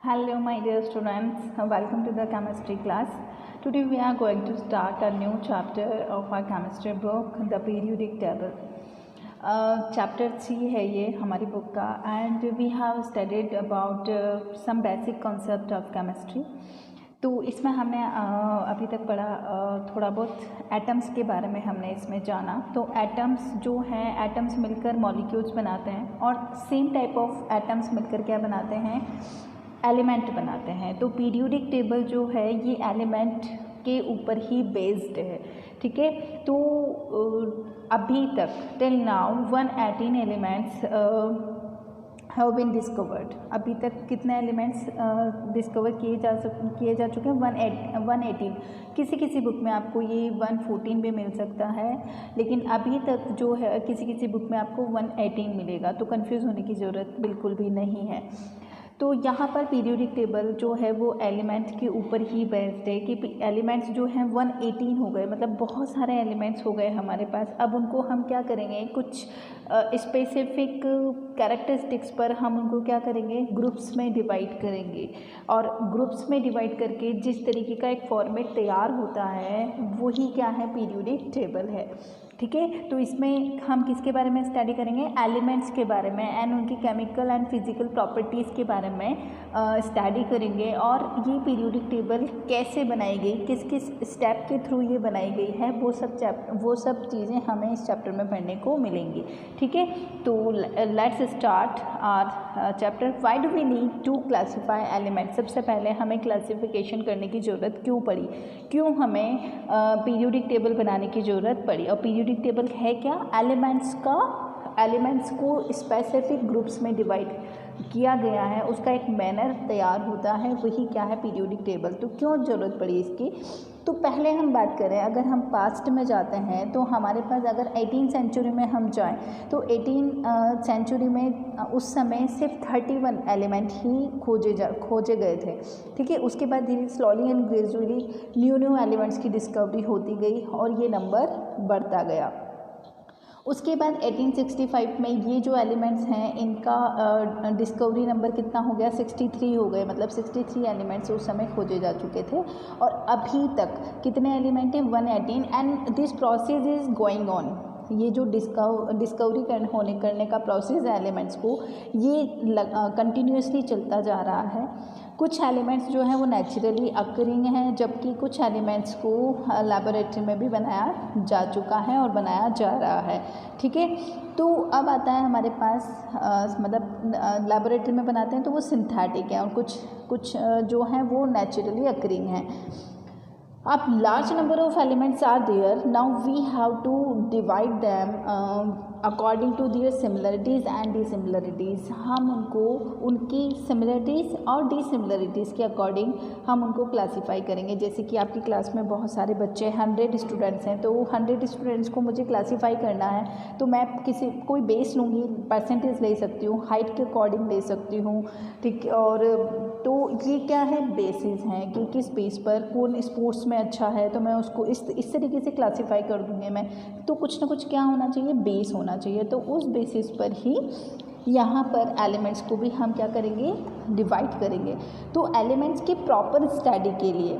Hello, my dear students. Welcome to the chemistry class. Today we are going to start a new chapter of our chemistry book, the periodic table. Chapter 3 है ये हमारी book का and we have studied about some basic concept of chemistry. तो इसमें हमने अभी तक पढ़ा थोड़ा बहुत एटम्स के बारे में हमने इसमें जाना. तो एटम्स जो हैं, एटम्स मिलकर मॉलिक्यूल्स बनाते हैं और सेम टाइप ऑफ एटम्स मिलकर क्या बनाते हैं, एलिमेंट बनाते हैं. तो पीरियोडिक टेबल जो है ये एलिमेंट के ऊपर ही बेस्ड है. ठीक है. तो अभी तक till now 118 elements have been discovered. अभी तक कितने एलिमेंट्स डिस्कवर किए जा चुके हैं? 118. किसी बुक में आपको ये 114 भी मिल सकता है, लेकिन अभी तक जो है किसी बुक में आपको 118 मिलेगा. तो कंफ्यूज होने की ज़रूरत बिल्कुल भी नहीं है. तो यहाँ पर पीरियोडिक टेबल जो है वो एलिमेंट के ऊपर ही बेस्ड है कि एलिमेंट्स जो हैं 118 हो गए, मतलब बहुत सारे एलिमेंट्स हो गए हमारे पास. अब उनको हम क्या करेंगे, कुछ स्पेसिफिक कैरेक्टरिस्टिक्स पर हम उनको क्या करेंगे, ग्रुप्स में डिवाइड करेंगे. और ग्रुप्स में डिवाइड करके जिस तरीके का एक फॉर्मेट तैयार होता है वही क्या है, पीरियोडिक टेबल है. ठीक है. तो इसमें हम किसके बारे में स्टडी करेंगे, एलिमेंट्स के बारे में एंड उनकी केमिकल एंड फिजिकल प्रॉपर्टीज़ के बारे में स्टडी करेंगे. और ये पीरियोडिक टेबल कैसे बनाई गई, किस किस स्टेप के थ्रू ये बनाई गई है, वो सब चीज़ें हमें इस चैप्टर में पढ़ने को मिलेंगी. ठीक है. तो let's start our chapter. Why do we need to classify element. सबसे पहले हमें क्लासिफिकेशन करने की ज़रूरत क्यों पड़ी, क्यों हमें पीरियोडिक टेबल बनाने की ज़रूरत पड़ी. और पीरियोडिक टेबल है क्या, एलिमेंट्स को स्पेसिफिक ग्रुप्स में डिवाइड किया गया है, उसका एक मैनर तैयार होता है, वही क्या है, पीरियोडिक टेबल. तो क्यों ज़रूरत पड़ी इसकी. तो पहले हम बात करें, अगर हम पास्ट में जाते हैं तो हमारे पास अगर 18 सेंचुरी में हम जाएं तो 18 सेंचुरी में उस समय सिर्फ 31 एलिमेंट ही खोजे गए थे. ठीक है. उसके बाद धीरे slowly and gradually new elements की डिस्कवरी होती गई और ये नंबर बढ़ता गया. उसके बाद 1865 में ये जो एलिमेंट्स हैं इनका डिस्कवरी नंबर कितना हो गया, 63 हो गए. मतलब 63 एलिमेंट्स उस समय खोजे जा चुके थे. और अभी तक कितने एलिमेंट हैं, 118. And this process is going on. ये जो डिस्कवरी करने का प्रोसेस है एलिमेंट्स को, ये कंटिन्यूसली चलता जा रहा है. कुछ एलिमेंट्स जो हैं वो नेचुरली अकरिंग हैं, जबकि कुछ एलिमेंट्स को लैबोरेटरी में भी बनाया जा चुका है और बनाया जा रहा है. ठीक है. तो अब आता है हमारे पास मतलब लैबोरेटरी में बनाते हैं तो वो सिंथेटिक है और कुछ जो हैं वो नेचुरली अकरिंग हैं. अब large number of elements are there. Now we have to divide them according to their similarities and dissimilarities. हम उनको उनकी सिमिलरिटीज़ और डिसिमिलरिटीज़ के अकॉर्डिंग हम उनको क्लासीफाई करेंगे. जैसे कि आपकी क्लास में बहुत सारे बच्चे 100 स्टूडेंट्स हैं, तो 100 स्टूडेंट्स को मुझे क्लासीफाई करना है तो मैं कोई बेस लूँगी, परसेंटेज ले सकती हूँ, हाइट के अकॉर्डिंग ले सकती हूँ. ठीक. और तो ये क्या है, बेसिस हैं कि किस बेस पर कौन स्पोर्ट्स में अच्छा है तो मैं उसको इस तरीके से क्लासीफाई कर दूँगी मैं. तो कुछ ना कुछ क्या होना चाहिए, बेस होना चाहिए. तो उस बेसिस पर ही यहाँ पर एलिमेंट्स को भी हम क्या करेंगे, डिवाइड करेंगे. तो एलिमेंट्स की प्रॉपर स्टडी के लिए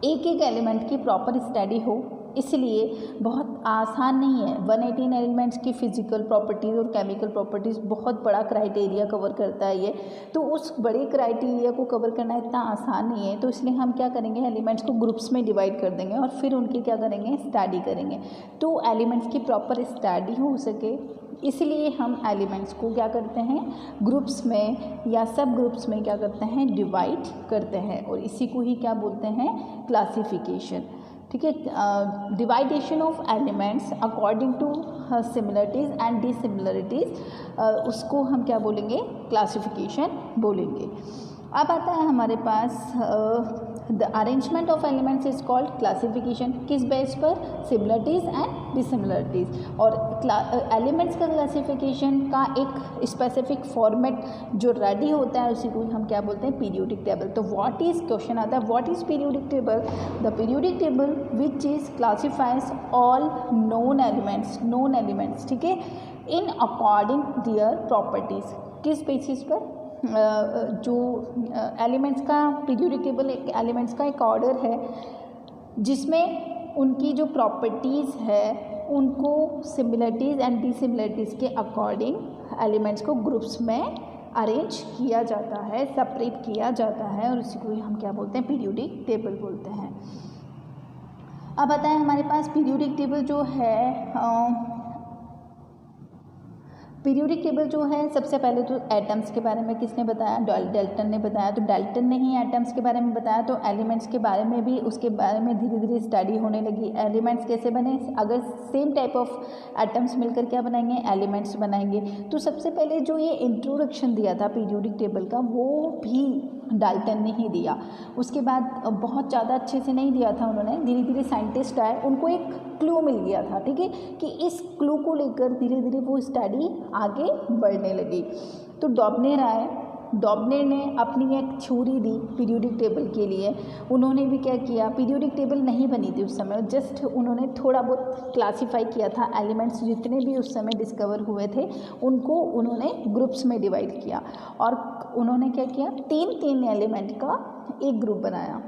एक एलिमेंट की प्रॉपर स्टडी हो, इसलिए बहुत आसान नहीं है. 118 एलिमेंट्स की फ़िज़िकल प्रॉपर्टीज़ और केमिकल प्रॉपर्टीज़ बहुत बड़ा क्राइटेरिया कवर करता है ये. तो उस बड़े क्राइटेरिया को कवर करना इतना आसान नहीं है. तो इसलिए हम क्या करेंगे, एलिमेंट्स को ग्रुप्स में डिवाइड कर देंगे और फिर उनकी क्या करेंगे, स्टडी करेंगे. तो एलिमेंट्स की प्रॉपर स्टडी हो सके इसलिए हम एलिमेंट्स को क्या करते हैं, ग्रुप्स में या सब ग्रुप्स में क्या करते हैं, डिवाइड करते हैं. और इसी को ही क्या बोलते हैं, क्लासिफिकेशन. ठीक है. Division of elements according to similarities and dissimilarities, उसको हम क्या बोलेंगे, क्लासिफिकेशन बोलेंगे. अब आता है हमारे पास the arrangement of elements is called classification. किस बेस पर, सिमिलरिटीज़ एंड डिसिमिलरिटीज़. और एलिमेंट्स का क्लासिफिकेशन का एक स्पेसिफिक फॉर्मेट जो रेडी होता है उसी को हम क्या बोलते हैं, पीरियोडिक टेबल. तो व्हाट इज, क्वेश्चन आता है what is periodic table. The periodic table which is classifies all known elements. ठीक है. In according their properties. किस बेसिस पर, जो एलिमेंट्स का पीरियोडिक टेबल एक एलिमेंट्स का एक ऑर्डर है जिसमें उनकी जो प्रॉपर्टीज़ है उनको सिमिलरिटीज़ एंड डिसिमिलरिटीज़ के अकॉर्डिंग एलिमेंट्स को ग्रुप्स में अरेंज किया जाता है, सेपरेट किया जाता है और उसी को हम क्या बोलते हैं, पीरियोडिक टेबल बोलते हैं। अब आता है हमारे पास पीरियोडिक टेबल जो है, पीरियोडिक टेबल जो है सबसे पहले तो एटम्स के बारे में किसने बताया, डाल्टन ने बताया। तो डाल्टन ने ही एटम्स के बारे में बताया, तो एलिमेंट्स के बारे में भी उसके बारे में धीरे धीरे स्टडी होने लगी। एलिमेंट्स कैसे बने, अगर सेम टाइप ऑफ एटम्स मिलकर क्या बनाएंगे, एलिमेंट्स बनाएंगे। तो सबसे पहले जो ये इंट्रोडक्शन दिया था पीरियोडिक टेबल का वो भी डाल्टन ने ही दिया। उसके बाद बहुत ज़्यादा अच्छे से नहीं दिया था उन्होंने, धीरे धीरे साइंटिस्ट आए, उनको एक क्लू मिल गया था, ठीक है, कि इस क्लू को लेकर धीरे धीरे वो स्टडी आगे बढ़ने लगी। तो डॉबनेर आए, डॉबनेर ने अपनी एक थ्योरी दी पीरियोडिक टेबल के लिए। उन्होंने भी क्या किया, पीरियोडिक टेबल नहीं बनी थी उस समय, जस्ट उन्होंने थोड़ा बहुत क्लासीफाई किया था। एलिमेंट्स जितने भी उस समय डिस्कवर हुए थे उनको उन्होंने ग्रुप्स में डिवाइड किया और उन्होंने क्या किया, तीन एलिमेंट का एक ग्रुप बनाया।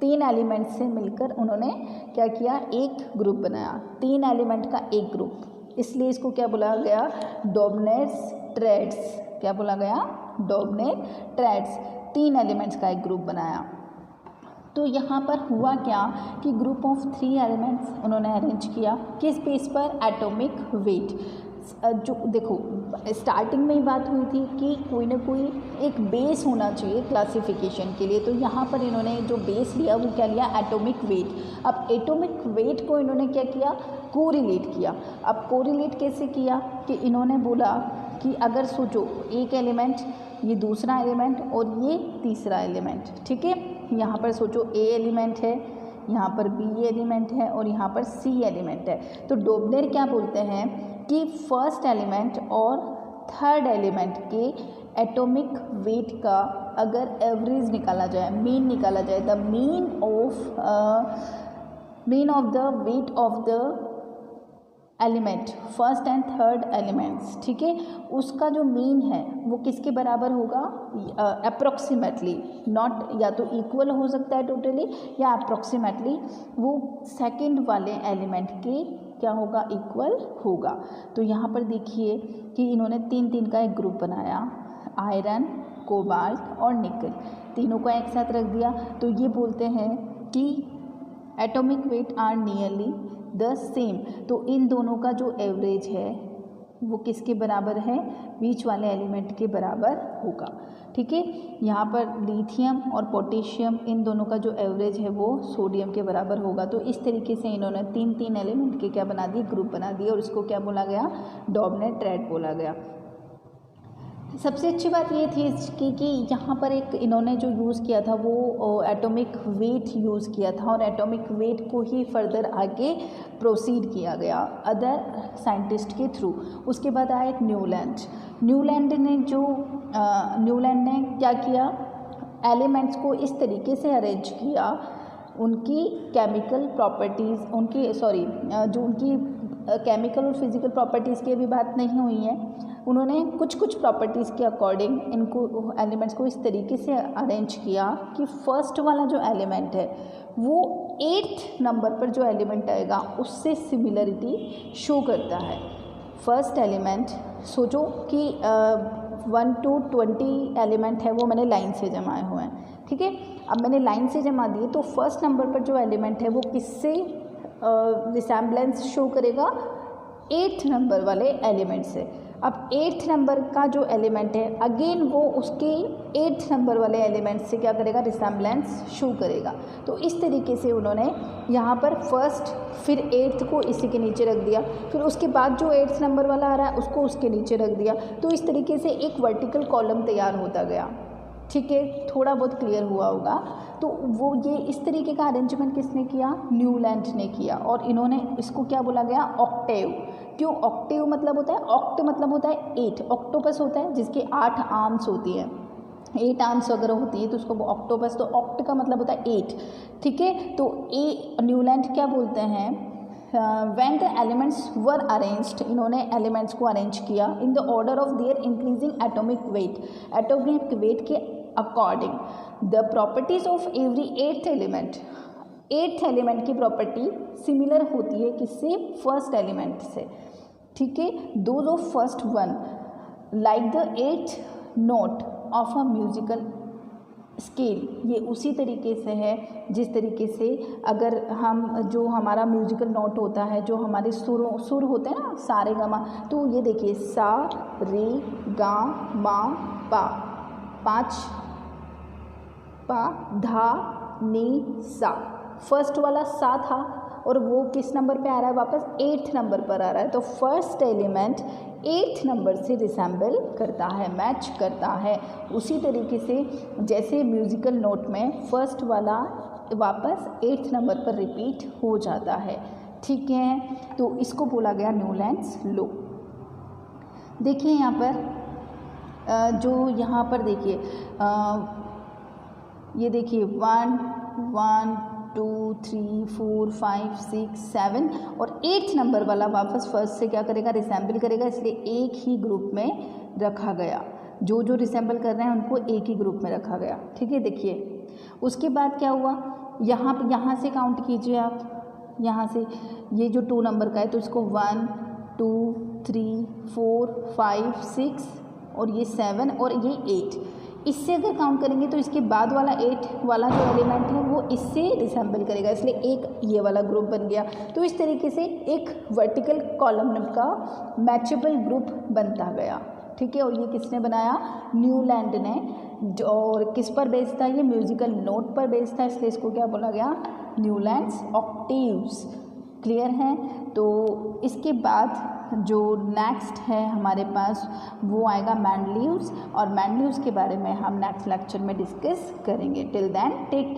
3 एलिमेंट से मिलकर उन्होंने क्या किया, एक ग्रुप बनाया। 3 एलिमेंट का एक ग्रुप, इसलिए इसको क्या बोला गया, डॉबनेर्स ट्रेड्स। क्या बोला गया, डॉबनेर ट्रेड्स। 3 एलिमेंट्स का एक ग्रुप बनाया। तो यहाँ पर हुआ क्या कि ग्रुप ऑफ 3 एलिमेंट्स उन्होंने अरेंज किया, किस बेस पर, एटॉमिक वेट। जो देखो स्टार्टिंग में ही बात हुई थी कि कोई ना कोई एक बेस होना चाहिए क्लासिफिकेशन के लिए, तो यहाँ पर इन्होंने जो बेस लिया वो क्या लिया, एटॉमिक वेट। अब एटॉमिक वेट को इन्होंने क्या किया, कोरिलेट किया। अब कोरिलेट कैसे किया कि इन्होंने बोला कि अगर सोचो एक एलिमेंट, ये दूसरा एलिमेंट और ये तीसरा एलिमेंट, ठीक है, यहाँ पर सोचो ए एलिमेंट है, यहाँ पर बी एलिमेंट है और यहाँ पर सी एलिमेंट है। तो डॉबनेर क्या बोलते हैं कि फर्स्ट एलिमेंट और थर्ड एलिमेंट के एटॉमिक वेट का अगर एवरेज निकाला जाए, मीन निकाला जाए, the mean of the weight of the element, first and third elements, ठीक है, उसका जो मीन है वो किसके बराबर होगा, अप्रॉक्सीमेटली, नॉट या तो इक्वल हो सकता है टोटली या अप्रॉक्सीमेटली वो सेकंड वाले एलिमेंट के क्या होगा, इक्वल होगा। तो यहाँ पर देखिए कि इन्होंने 3 का एक ग्रुप बनाया, आयरन, कोबाल्ट और निकल, तीनों को एक साथ रख दिया। तो ये बोलते हैं कि atomic weight are nearly the same. तो इन दोनों का जो एवरेज है वो किसके बराबर है, बीच वाले एलिमेंट के बराबर होगा, ठीक है। यहाँ पर लिथियम और पोटेशियम इन दोनों का जो एवरेज है वो सोडियम के बराबर होगा। तो इस तरीके से इन्होंने 3 एलिमेंट के क्या बना दिए, ग्रुप बना दिए और इसको क्या बोला गया, डॉबनेर ट्रेड बोला गया। सबसे अच्छी बात ये थी इसकी कि यहाँ पर एक इन्होंने जो यूज़ किया था वो एटॉमिक वेट यूज़ किया था और एटॉमिक वेट को ही फर्दर आगे प्रोसीड किया गया अदर साइंटिस्ट के थ्रू। उसके बाद आया एक न्यूलैंड ने क्या किया, एलिमेंट्स को इस तरीके से अरेंज किया, उनकी केमिकल प्रॉपर्टीज़, जो उनकी केमिकल और फिज़िकल प्रॉपर्टीज़ की अभी बात नहीं हुई है, उन्होंने कुछ प्रॉपर्टीज़ के अकॉर्डिंग इनको एलिमेंट्स को इस तरीके से अरेंज किया कि फर्स्ट वाला जो एलिमेंट है वो 8th नंबर पर जो एलिमेंट आएगा उससे सिमिलरिटी शो करता है। फर्स्ट एलिमेंट सोचो कि 1 to 20 एलिमेंट है वो मैंने लाइन से जमाए हुए हैं, ठीक है। अब मैंने लाइन से जमा दिए तो फर्स्ट नंबर पर जो एलिमेंट है वो किससे रिसेम्बलेंस शो करेगा, 8th नंबर वाले एलिमेंट से। अब 8th नंबर का जो एलिमेंट है अगेन वो उसके 8th नंबर वाले एलिमेंट से क्या करेगा, रिसेम्बलेंस शो करेगा। तो इस तरीके से उन्होंने यहाँ पर फर्स्ट फिर 8th को इसी के नीचे रख दिया, फिर उसके बाद जो 8th नंबर वाला आ रहा है उसको उसके नीचे रख दिया। तो इस तरीके से एक वर्टिकल कॉलम तैयार होता गया, ठीक है, थोड़ा बहुत क्लियर हुआ होगा। तो वो ये इस तरीके का अरेंजमेंट किसने किया, न्यूलैंड ने किया और इन्होंने इसको क्या बोला गया, ऑक्टेव। क्यों ऑक्टेव मतलब होता है, ऑक्ट मतलब होता है 8, ऑक्टोपस होता है जिसके 8 आर्म्स होती हैं, 8 आर्म्स अगर होती है तो उसको ऑक्टोपस, तो ऑक्ट का मतलब होता है 8, ठीक है। तो न्यूलैंड क्या बोलते हैं when the elements were arranged, इन्होंने एलिमेंट्स को अरेंज किया in the order of their increasing atomic weight के according, the properties of every eighth element की प्रॉपर्टी सिमिलर होती है किससे, फर्स्ट एलिमेंट से, ठीक है। Those of first one like the eighth note of a musical scale, ये उसी तरीके से है जिस तरीके से अगर हम जो हमारा म्यूजिकल नोट होता है, जो हमारे सुर होते हैं ना, सा रे गा मा, तो ये देखिए सा रे गा मा पा, 5 पा धा नी सा, फर्स्ट वाला सा था और वो किस नंबर पे आ रहा है, वापस 8th नंबर पर आ रहा है। तो फर्स्ट एलिमेंट 8th नंबर से रिसेंबल करता है, मैच करता है। उसी तरीके से जैसे म्यूज़िकल नोट में फर्स्ट वाला वापस 8th नंबर पर रिपीट हो जाता है, ठीक है। तो इसको बोला गया न्यूलैंड्स लॉ। देखिए यहाँ पर जो यहाँ पर देखिए ये देखिए 1 1 2 3 4 5 6 7 और 8th नंबर वाला वापस फर्स्ट से क्या करेगा, रिसेंबल करेगा, इसलिए एक ही ग्रुप में रखा गया। जो जो रिसेंबल कर रहे हैं उनको एक ही ग्रुप में रखा गया, ठीक है। देखिए उसके बाद क्या हुआ, यहाँ से काउंट कीजिए आप, यहाँ से ये जो 2 नंबर का है तो इसको 1 2 3 4 5 6 और ये 7 और ये 8, इससे अगर काउंट करेंगे तो इसके बाद वाला 8 वाला जो एलिमेंट है वो इससे रिसेंबल करेगा, इसलिए एक ये वाला ग्रुप बन गया। तो इस तरीके से एक वर्टिकल कॉलम का मैचेबल ग्रुप बनता गया, ठीक है। और ये किसने बनाया, न्यूलैंड ने। और किस पर बेस्ड था, ये म्यूजिकल नोट पर बेस्ड था, इसलिए इसको क्या बोला गया, न्यूलैंड्स ऑक्टेव्स। क्लियर है। तो इसके बाद जो नेक्स्ट है हमारे पास वो आएगा मैंडलीव्स, और मैंडलीव्स के बारे में हम नेक्स्ट लेक्चर में डिस्कस करेंगे। Till then take care.